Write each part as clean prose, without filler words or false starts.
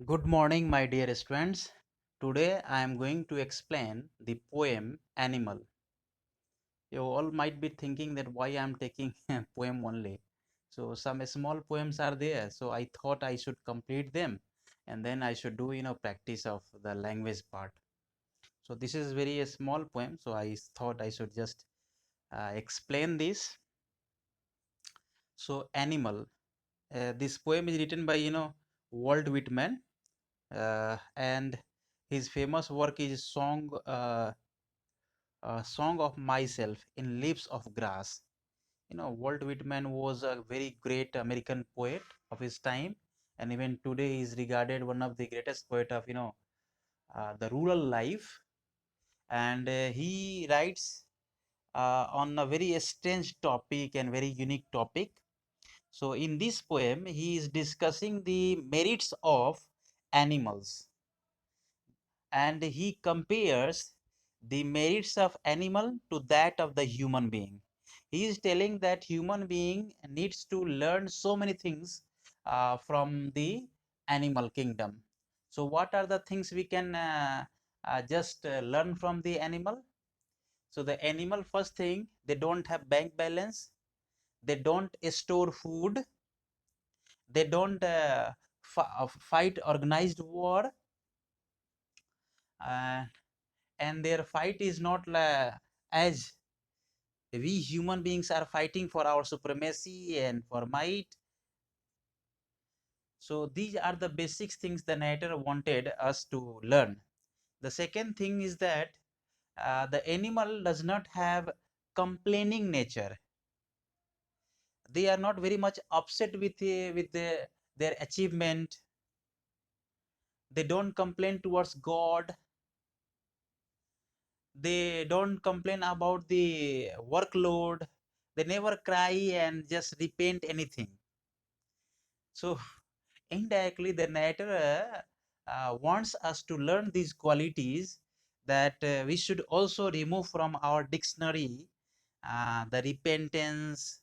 Good morning, my dear students. Today I am going to explain the poem Animal. You all might be thinking that why I am taking a poem only. So some small poems are there. So I thought I should complete them and then I should do practice of the language part. So this is very a small poem. So I thought I should just explain this. So Animal. This poem is written by Walt Whitman, and his famous work is Song of Myself in Leaves of Grass. Walt Whitman was a very great American poet of his time, and even today he is regarded one of the greatest poet of the rural life. And he writes on a very strange topic and very unique topic. So in this poem, he is discussing the merits of animals, and he compares the merits of animal to that of the human being. He is telling that human being needs to learn so many things from the animal kingdom. So what are the things we can just learn from the animal? So the animal, first thing, they don't have bank balance, they don't store food, they don't fight organized war, uh, and their fight is not as we human beings are fighting for our supremacy and for might. So these are the basic things the narrator wanted us to learn. The second thing is that the animal does not have complaining nature. They are not very much upset with their achievement. They don't complain towards God. They don't complain about the workload. They never cry and just repaint anything. So indirectly the narrator wants us to learn these qualities, that we should also remove from our dictionary the repentance,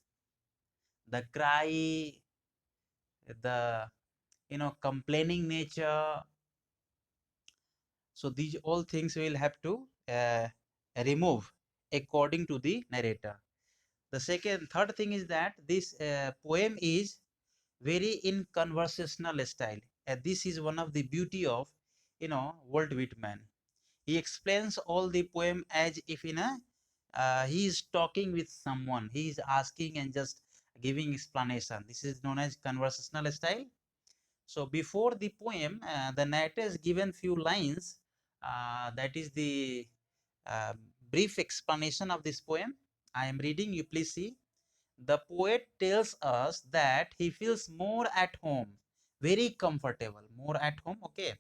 the cry, the complaining nature. So these all things we will have to remove according to the narrator. The third thing is that this poem is very in conversational style. This is one of the beauty of Walt Whitman. He explains all the poem as if he is talking with someone. He is asking and just giving explanation. This is known as conversational style. So before the poem, the narrator is given few lines. That is the uh, brief explanation of this poem. I am reading. You please see. The poet tells us that he feels more at home, very comfortable, more at home, okay,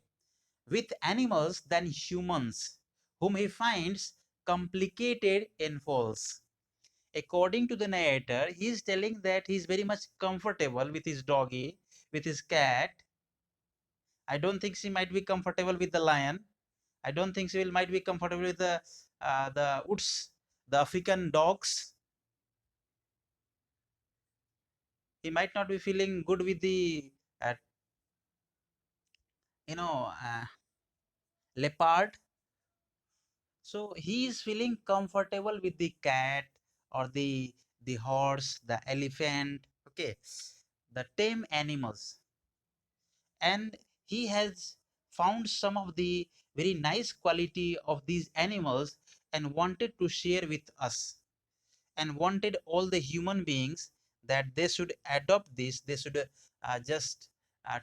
with animals than humans, whom he finds complicated and false. According to the narrator, he is telling that he is very much comfortable with his doggy, with his cat. I don't think she might be comfortable with the lion. I don't think she will might be comfortable with the woods, the African dogs. He might not be feeling good with the uh, you know uh, leopard. So he is feeling comfortable with the cat or the horse, the elephant, okay, the tame animals. And he has found some of the very nice quality of these animals and wanted to share with us, and wanted all the human beings that they should adopt this, they should just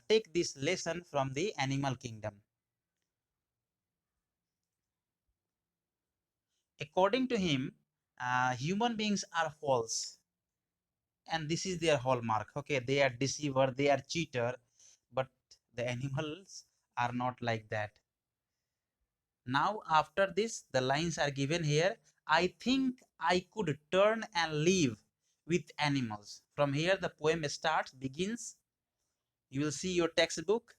take this lesson from the animal kingdom. According to him, human beings are false, and this is their hallmark. Okay, they are deceiver, they are cheater, but the animals are not like that. Now after this, the lines are given here. I think I could turn and live with animals. From here the poem starts, begins. You will see your textbook.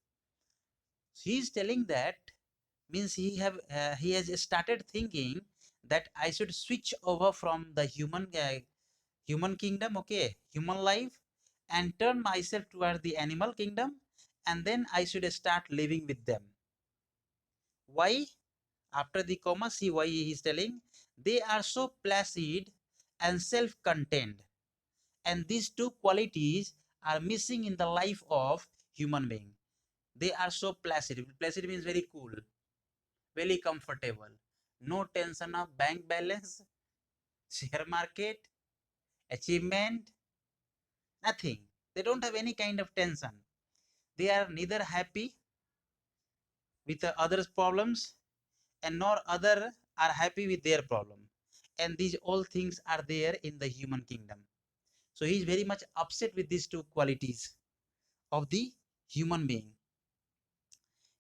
He is telling that, means he has started thinking that I should switch over from the human kingdom, okay, human life, and turn myself toward the animal kingdom, and then I should start living with them. Why? After the comma, see why he is telling. They are so placid and self-contained, and these two qualities are missing in the life of human being. They are so placid. Placid means very cool, very comfortable. No tension of bank balance, share market, achievement, nothing. They don't have any kind of tension. They are neither happy with the others' problems and nor other are happy with their problem. And these all things are there in the human kingdom. So he is very much upset with these two qualities of the human being.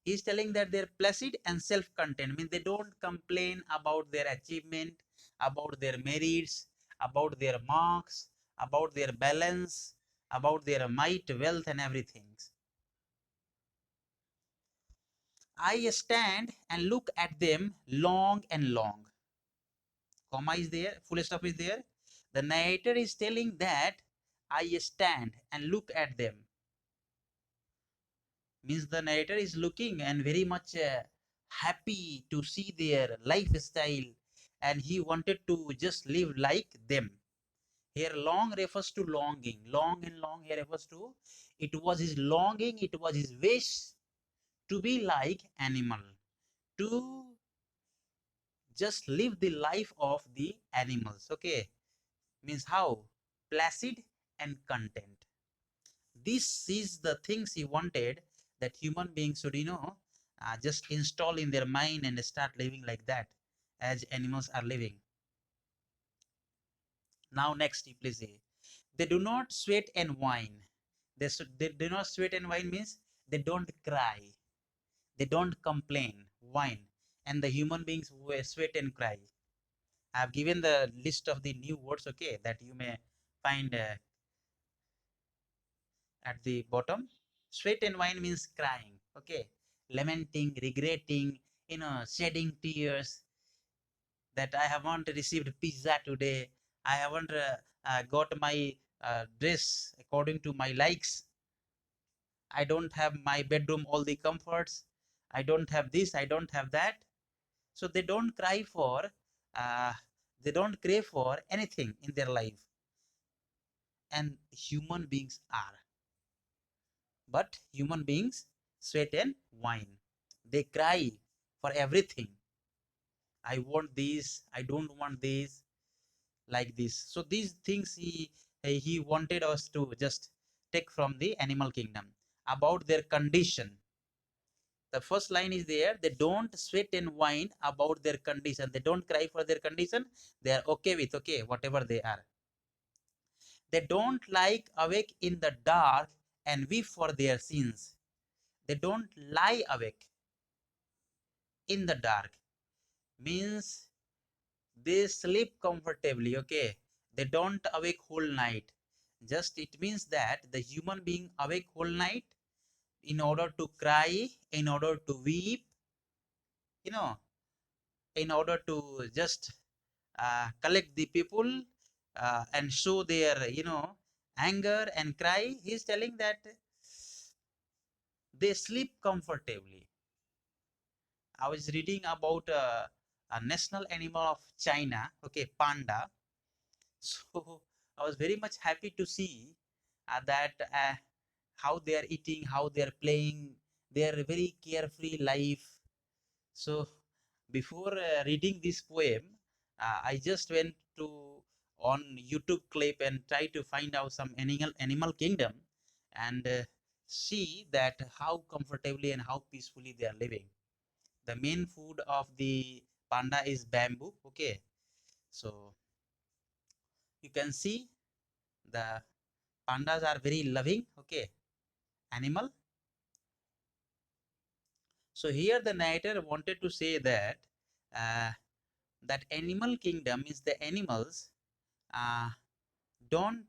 He is telling that they're placid and self-content, means they don't complain about their achievement, about their merits, about their marks, about their balance, about their might, wealth, and everything. I stand and look at them long and long. Comma is there, full stop is there. The narrator is telling that I stand and look at them. Means the narrator is looking and very much happy to see their lifestyle, and he wanted to just live like them. Here long refers to longing. Long and long here refers to, it was his longing, it was his wish to be like animal, to just live the life of the animals. Okay, means how? Placid and content. This is the things he wanted, that human beings should, just install in their mind and start living like that, as animals are living. Now next, please see. They do not sweat and whine. They do not sweat and whine means they don't cry. They don't complain, whine. And the human beings sweat and cry. I have given the list of the new words, okay, that you may find at the bottom. Sweat and whine means crying, okay, lamenting, regretting, shedding tears, that I haven't received pizza today, I haven't got my dress according to my likes, I don't have my bedroom all the comforts, I don't have this, I don't have that. So they don't cry for, uh, they don't crave for anything in their life, and human beings are. But human beings sweat and whine. They cry for everything. I want this, I don't want this, like this. So these things he wanted us to just take from the animal kingdom about their condition. The first line is there. They don't sweat and whine about their condition. They don't cry for their condition. They are okay with, okay, whatever they are. They don't like awake in the dark and weep for their sins. They don't lie awake in the dark, means they sleep comfortably, okay, they don't awake whole night. Just it means that the human being awake whole night in order to cry, in order to weep, you know in order to just collect the people and show their anger and cry. He's telling that they sleep comfortably. I was reading about a national animal of China, okay, panda. So I was very much happy to see that how they are eating, how they are playing, their very carefree life. So before reading this poem, I just went to on YouTube clip and try to find out some animal kingdom, and see that how comfortably and how peacefully they are living. The main food of the panda is bamboo. Okay, so you can see the pandas are very loving, okay, animal. So here the narrator wanted to say that uh, that animal kingdom is the animals uh, don't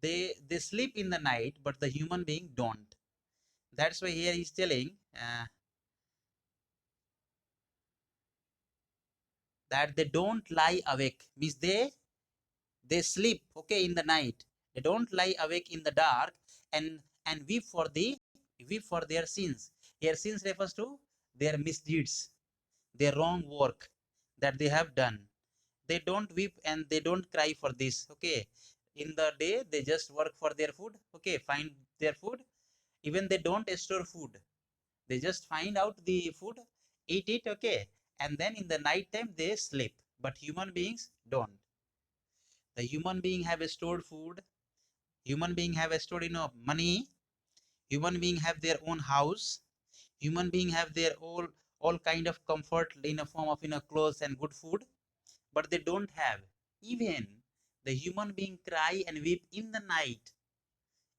they sleep in the night, but the human being don't. That's why here he's telling that they don't lie awake, means they sleep, okay, in the night. They don't lie awake in the dark, and weep for their sins. Here sins refers to their misdeeds, their wrong work that they have done. They don't weep and they don't cry for this. Okay, in the day they just work for their food. Okay, find their food. Even they don't store food, they just find out the food, eat it. Okay, and then in the night time they sleep. But human beings don't. The human being have stored food, human being have stored money, human being have their own house, human being have their all kind of comfort in a form of clothes and good food. But they don't have even the human being cry and weep in the night.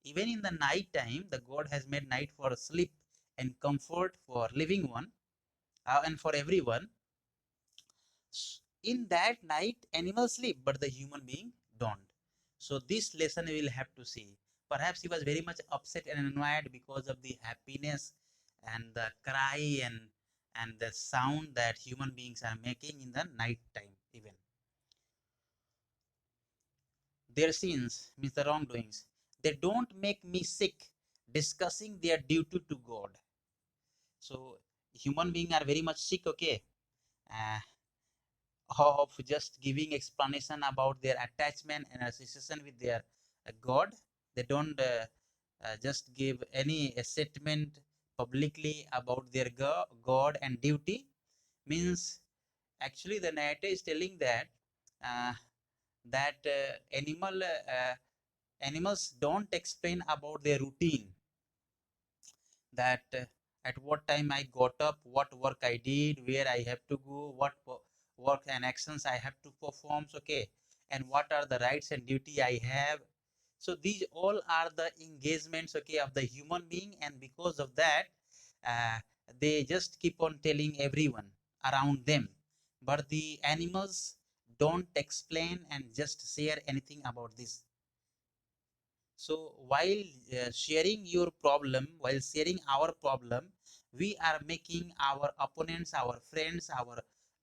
Even in the night time, the God has made night for sleep and comfort for living one, and for everyone. In that night animals sleep but the human being don't. So this lesson we will have to see. Perhaps he was very much upset and annoyed because of the happiness and the cry and the sound that human beings are making in the night time. Even their sins means the wrongdoings, they don't make me sick discussing their duty to God. So human beings are very much sick. Okay, uh, of just giving explanation about their attachment and association with their God. They don't just give any statement publicly about their God and duty. Means actually the narrator is telling that uh, animals don't explain about their routine, that at what time I got up, what work I did, where I have to go, what work and actions I have to perform. Okay, and what are the rights and duty I have. So these all are the engagements, okay, of the human being, and because of that, uh, they just keep on telling everyone around them. But the animals don't explain and just share anything about this. So while while sharing our problem, we are making our opponents, our friends, our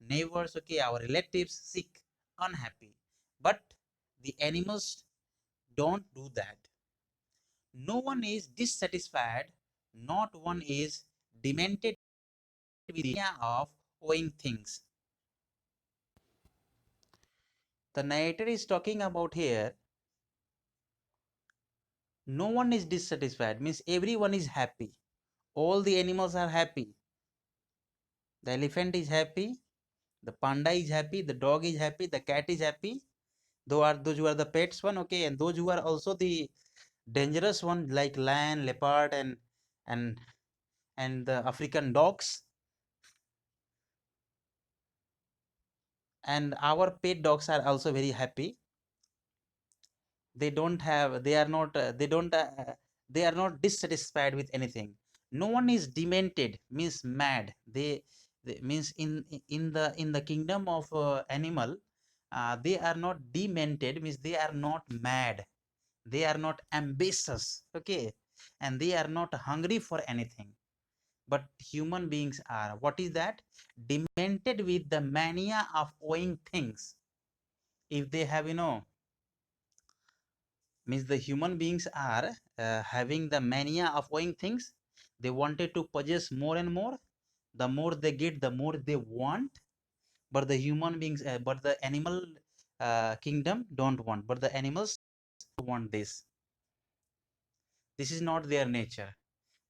neighbors, okay, our relatives sick, unhappy. But the animals don't do that. No one is dissatisfied, not one is demented with the idea of owing things. The narrator is talking about here, no one is dissatisfied, means everyone is happy. All the animals are happy. The elephant is happy, the panda is happy, the dog is happy, the cat is happy. Those who are the pets one, okay, and those who are also the dangerous one like lion, leopard, and and the African dogs, and our pet dogs are also very happy. They don't have, they are not, they are not dissatisfied with anything. No one is demented, means mad. They means in the kingdom of animal, they are not demented, means they are not mad, they are not ambitious. Okay, and they are not hungry for anything. But human beings are, what is that? Demented with the mania of owing things. If they have, means the human beings are having the mania of owing things. They wanted to possess more and more. The more they get, the more they want. But the human beings, but the animal kingdom don't want, but the animals want this. This is not their nature,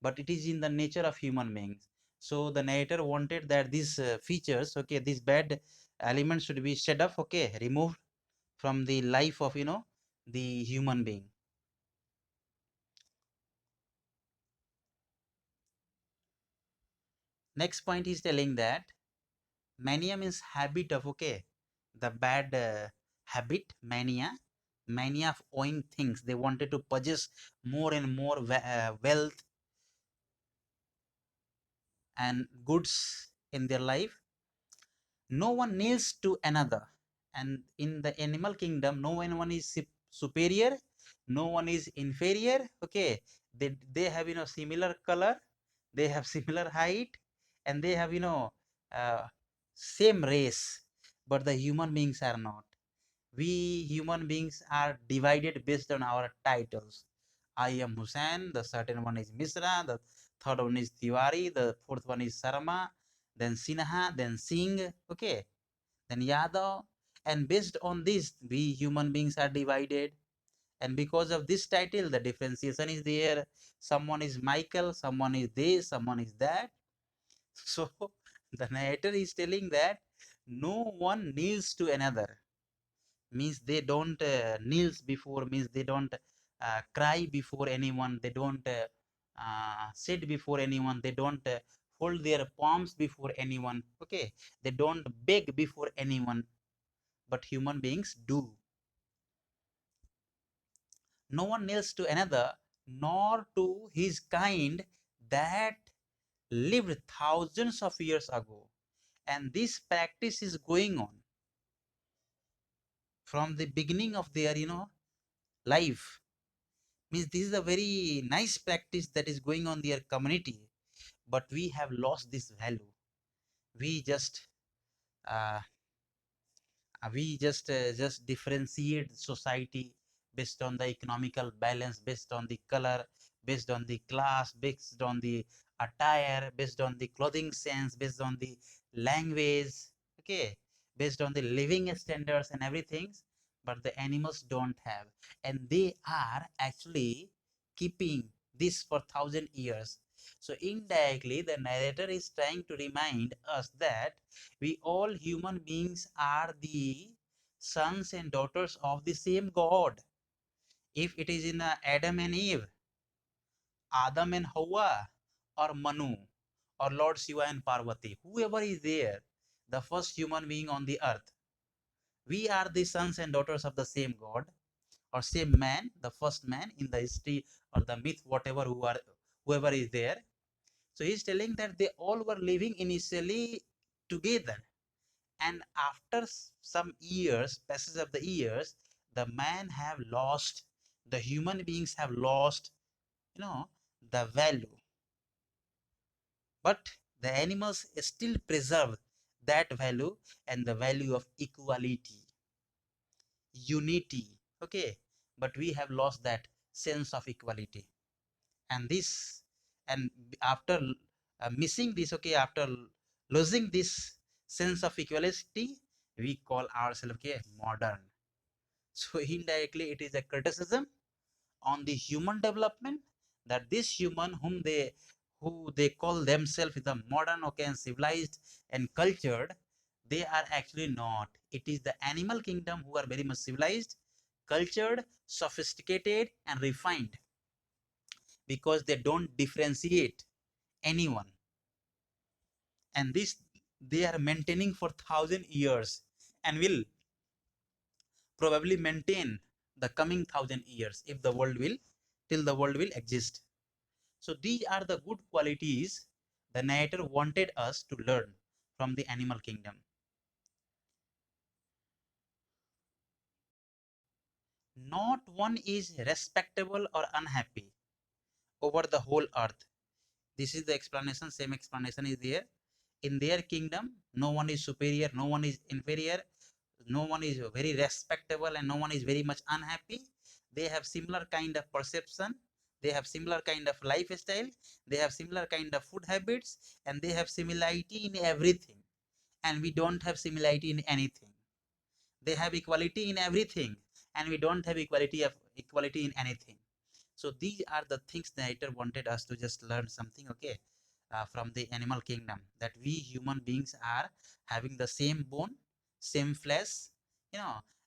but it is in the nature of human beings. So the narrator wanted that these features, okay, these bad elements should be shed off, okay, removed from the life of the human being. Next point is telling that mania means habit of, okay, the bad habit. Mania of owing things. They wanted to possess more and more wealth and goods in their life. No one kneels to another, and in the animal kingdom no one is superior, no one is inferior. Okay, they have similar color, they have similar height, and they have uh, same race. But the human beings are not. We human beings are divided based on our titles, I am Hussain, the certain one is Misra, the third one is Tiwari, the fourth one is Sarma, then Sinha, then Singh, okay, then Yadav. And based on this, we human beings are divided. And because of this title, the differentiation is there. Someone is Michael, someone is this, someone is that. So the narrator is telling that no one kneels to another, means they don't kneels before, means they don't cry before anyone, they don't sit before anyone, they don't fold their palms before anyone, okay, they don't beg before anyone, but human beings do. No one kneels to another, nor to his kind that lived thousands of years ago. And this practice is going on from the beginning of their, life. Means this is a very nice practice that is going on their community, but we have lost this value. We just uh, just differentiate society based on the economical balance, based on the color, based on the class, based on the attire, based on the clothing sense, based on the language, okay, based on the living standards and everything. But the animals don't have, and they are actually keeping this for 1,000 years. So indirectly the narrator is trying to remind us that we all human beings are the sons and daughters of the same God. If it is in Adam and Eve, Adam and Hawa, or Manu, or Lord Shiva and Parvati, whoever is there, the first human being on the earth, we are the sons and daughters of the same God, or same man, the first man in the history or the myth, whatever whoever is there. So he's telling that they all were living initially together, and after some years, passage of the years, the man have lost, the human beings have lost, you know the value, but the animals still preserve that value, and the value of equality, unity, okay, but we have lost that sense of equality. And this, and after missing this, okay, after losing this sense of equality, we call ourselves, okay, modern. So indirectly it is a criticism on the human development, that this human who they call themselves the modern, okay, and civilized and cultured, they are actually not. It is the animal kingdom who are very much civilized, cultured, sophisticated and refined, because they don't differentiate anyone. And this they are maintaining for 1,000 years, and will probably maintain the coming 1,000 years, if the world will, till the world will exist. So these are the good qualities the narrator wanted us to learn from the animal kingdom. Not one is respectable or unhappy over the whole earth. This is the explanation, same explanation is there. In their kingdom, no one is superior, no one is inferior, no one is very respectable, and no one is very much unhappy. They have similar kind of perception, they have similar kind of lifestyle, they have similar kind of food habits, and they have similarity in everything. And we don't have similarity in anything. They have equality in everything, and we don't have equality in anything. So these are the things the writer wanted us to just learn something, okay, from the animal kingdom, that we human beings are having the same bone, same flesh,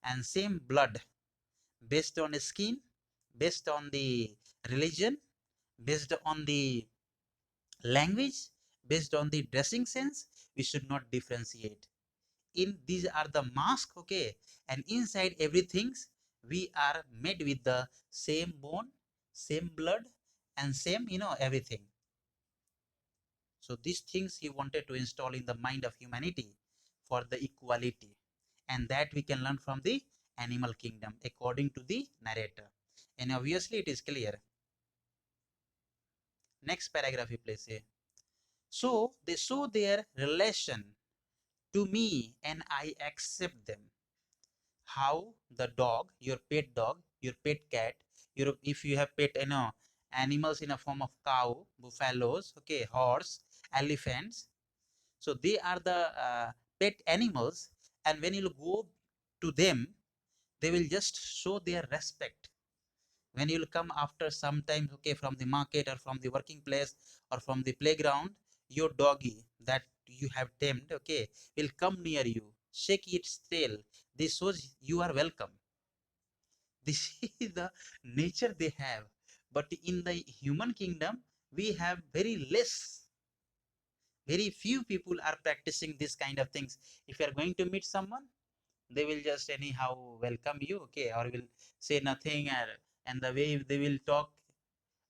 and same blood, based on the skin, based on the religion, based on the language, based on the dressing sense. We should not differentiate. In these are the mask, okay, and inside everything we are made with the same bone, same blood, and same, everything. So these things he wanted to install in the mind of humanity for the equality, and that we can learn from the animal kingdom according to the narrator. And obviously it is clear. Next paragraph you please say. So they show their relation to me and I accept them. How the dog, your pet cat, if you have pet, animals in a form of cow, buffaloes, okay, horse, elephants, so they are the pet animals, and when you go to them, they will just show their respect. When you will come after some time, okay, from the market or from the working place or from the playground, your doggy that you have tamed, okay, will come near you, shake its tail. This shows you are welcome. This is the nature they have. But in the human kingdom, we have very less, very few people are practicing this kind of things. If you are going to meet someone, they will just anyhow welcome you, okay, or will say nothing, and the way they will talk,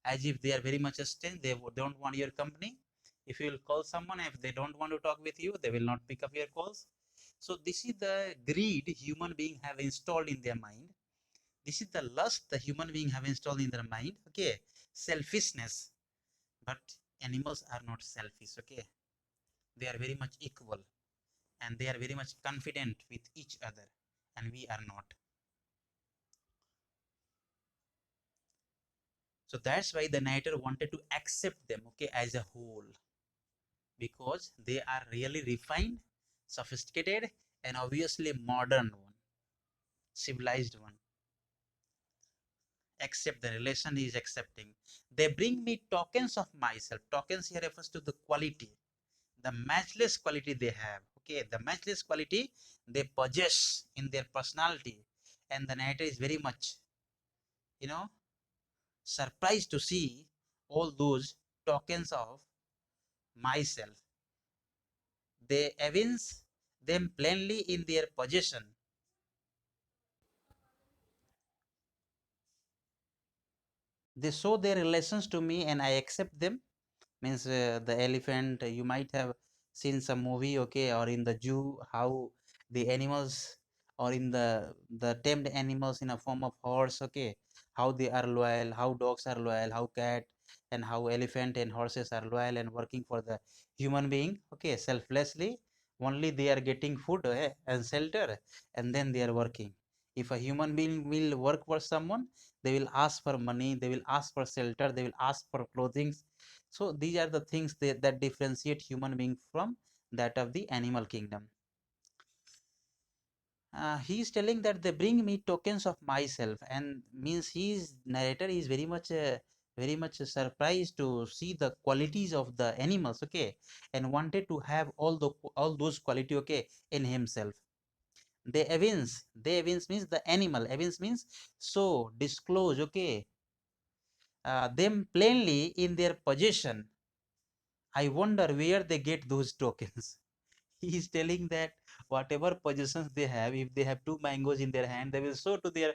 as if they are very much strange, they don't want your company. If you will call someone, if they don't want to talk with you, they will not pick up your calls. So this is the greed human being have installed in their mind. This is the lust the human being have installed in their mind, okay. Selfishness. But animals are not selfish, okay. They are very much equal, and they are very much confident with each other, and we are not. So that's why the narrator wanted to accept them, okay, as a whole, because they are really refined, sophisticated, and obviously modern one, civilized one. Accept the relation he is accepting. They bring me tokens of myself. Tokens here refers to the quality, the matchless quality they have, okay, the matchless quality they possess in their personality. And the narrator is very much, you know, surprised to see all those tokens of myself. They evince them plainly in their possession. They show their relations to me and I accept them. Means the elephant, you might have seen some movie, okay, or in the zoo, how the animals, or in the tamed animals in a form of horse, okay, how they are loyal, how dogs are loyal, how cat and how elephant and horses are loyal and working for the human being, okay, selflessly. Only they are getting food, and shelter, and then they are working. If a human being will work for someone, they will ask for money, they will ask for shelter, they will ask for clothing. So these are the things that differentiate human being from that of the animal kingdom. He is telling that they bring me tokens of myself, and means his narrator is very much surprised to see the qualities of the animals, okay, and wanted to have all those quality, okay, in himself. They evince means the animal, evince means so disclose, okay, them plainly in their possession. I wonder where they get those tokens. He is telling that whatever possessions they have, if they have two mangoes in their hand, they will show to their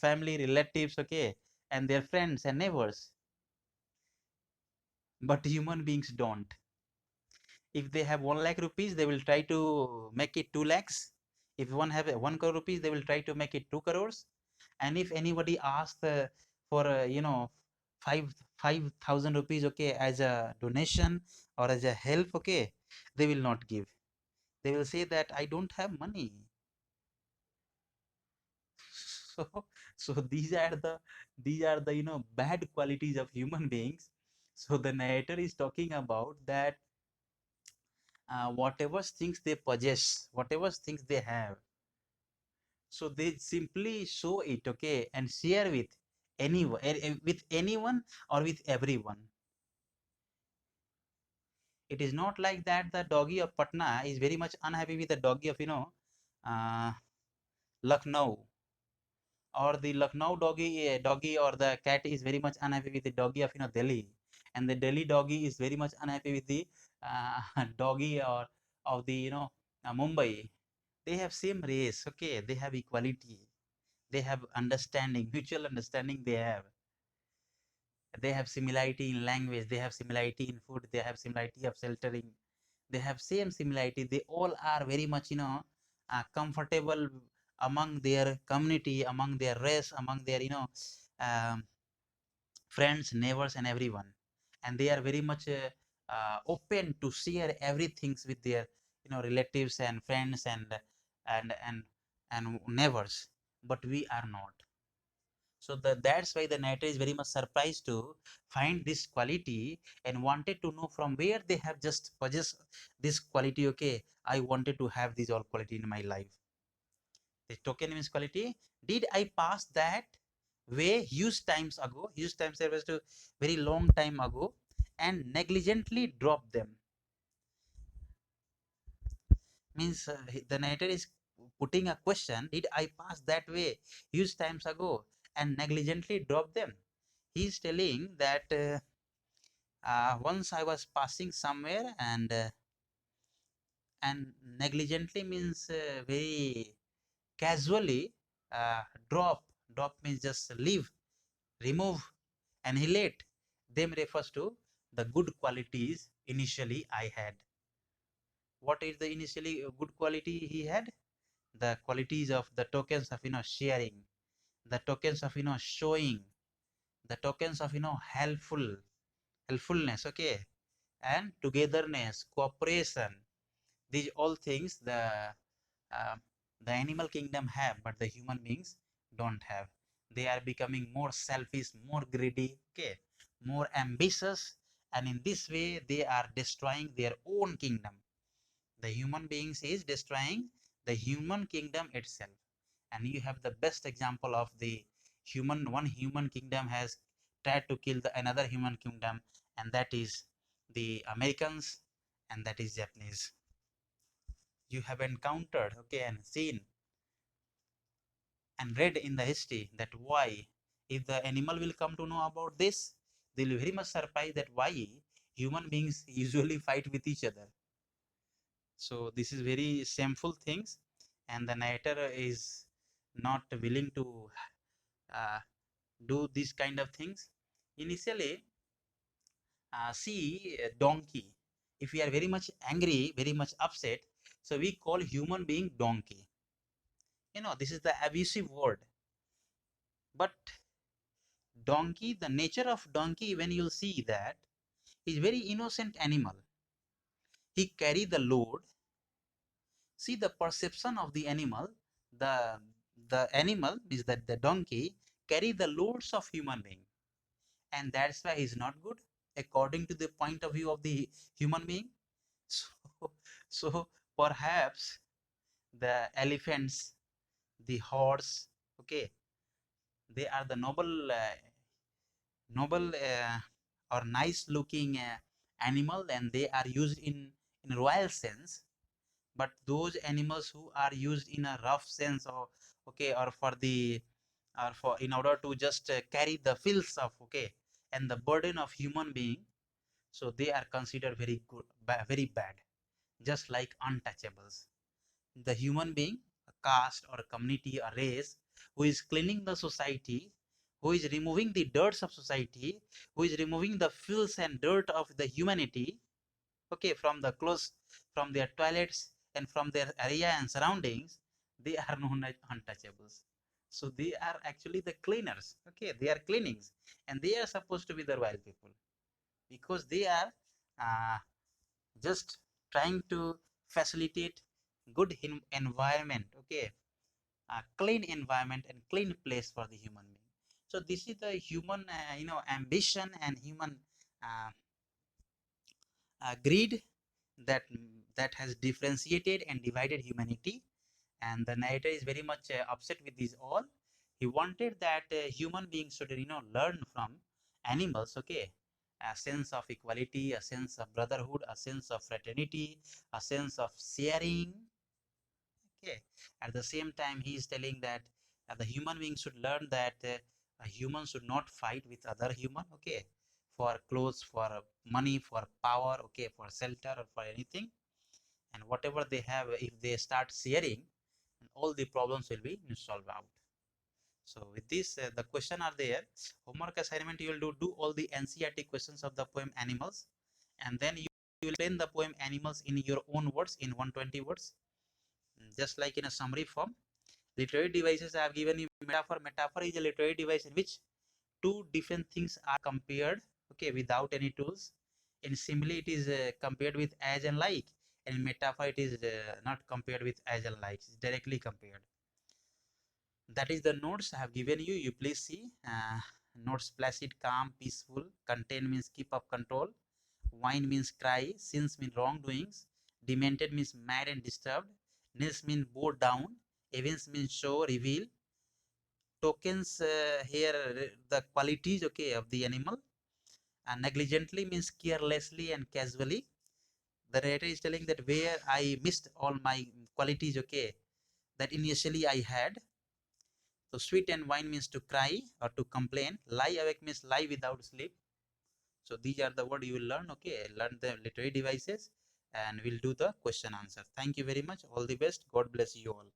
family, relatives, okay, and their friends and neighbors. But human beings don't. If they have 1 lakh rupees, they will try to make it 2 lakhs. If one have 1 crore rupees, they will try to make it 2 crores. And if anybody asks for five thousand rupees, okay, as a donation or as a help, okay, they will not give. They will say that I don't have money. So these are the bad qualities of human beings. So the narrator is talking about that whatever things they possess, whatever things they have, so they simply show it, okay, and share with anyone or with everyone. It is not like that the doggy of Patna is very much unhappy with the doggy of uh, Lucknow, or the Lucknow doggy or the cat is very much unhappy with the doggy of Delhi, and the Delhi doggy is very much unhappy with the doggy or of the Mumbai. They have same race, okay. They have equality. They have understanding, mutual understanding. They have similarity in language. They have similarity in food. They have similarity of sheltering. They have same similarity. They all are very much comfortable among their community, among their race, among their um, friends, neighbors, and everyone. And they are very much open to share everything with their relatives and friends and and and neighbors. But we are not. So that's why the narrator is very much surprised to find this quality and wanted to know from where they have just possessed this quality. Okay, I wanted to have this all quality in my life. The token means quality. Did I pass that way huge times ago? Huge times refers to very long time ago, and negligently drop them. Means the narrator is putting a question: did I pass that way huge times ago and negligently drop them? He is telling that once I was passing somewhere and negligently means very casually uh, drop. Drop means just leave, remove, annihilate. Them refers to the good qualities initially I had. What is the initially good quality he had? The qualities of the tokens of sharing, the tokens of showing, the tokens of helpfulness, okay, and togetherness, cooperation. These all things uh, the animal kingdom have, but the human beings don't have. They are becoming more selfish, more greedy, okay, more ambitious, and in this way they are destroying their own kingdom. The human beings is destroying the human kingdom itself. And you have the best example of the one human kingdom has tried to kill the another human kingdom, and that is the Americans, and that is Japanese. You have encountered, okay, and seen and read in the history that why, if the animal will come to know about this, they'll be very much surprised that why human beings usually fight with each other. So this is very shameful things, and the narrator is not willing to uh, do these kind of things. Initially, see donkey. If we are very much angry, very much upset, so we call human being donkey. This is the abusive word. But donkey, the nature of donkey, when you'll see that, is very innocent animal. He carry the load. See the perception of the animal. The the animal is that the donkey carry the loads of human being, and that's why he's not good according to the point of view of the human being. So, so perhaps the elephants, the horse, okay, they are the noble or nice looking animal, and they are used in royal sense. But those animals who are used in a rough sense, or okay, or for the or for in order to just carry the filth of, okay, and the burden of human being, so they are considered very good, very bad, just like untouchables. The human being, a caste or a community or race, who is cleaning the society, who is removing the dirts of society, who is removing the filth and dirt of the humanity, okay, from the clothes, from their toilets, and from their area and surroundings, they are known as untouchables. So they are actually the cleaners, okay, they are cleanings, and they are supposed to be the royal people, because they are uh, just trying to facilitate good environment, okay, a clean environment and clean place for the human being. So this is the human ambition and human uh, greed that has differentiated and divided humanity. And the narrator is very much upset with this all. He wanted that human beings should learn from animals, okay, a sense of equality, a sense of brotherhood, a sense of fraternity, a sense of sharing, okay. At the same time, he is telling that the human beings should learn that a human should not fight with other human, okay, for clothes, for money, for power, okay, for shelter, or for anything. And whatever they have, if they start sharing, all the problems will be solved out. So with this, the question are there. Homework assignment, you will do all the NCERT questions of the poem Animals, and then you will explain the poem Animals in your own words, in 120 words, just like in a summary form. Literary devices, I have given you metaphor. Metaphor is a literary device in which two different things are compared, okay, without any tools. In simile, it is compared with as and like. And in metaphor, it is not compared with as and like. It's directly compared. That is the notes I have given you. You please see. Notes: placid, calm, peaceful. Contain means keep up control. Whine means cry. Sins mean wrongdoings. Demented means mad and disturbed. Nils means bow down. Events means show, reveal. Tokens here the qualities, okay, of the animal. And negligently means carelessly and casually. The narrator is telling that where I missed all my qualities, okay, that initially I had. So sweet and wine means to cry or to complain. Lie awake means lie without sleep. So these are the words you will learn, okay. Learn the literary devices and we'll do the question answer. Thank you very much. All the best. God bless you all.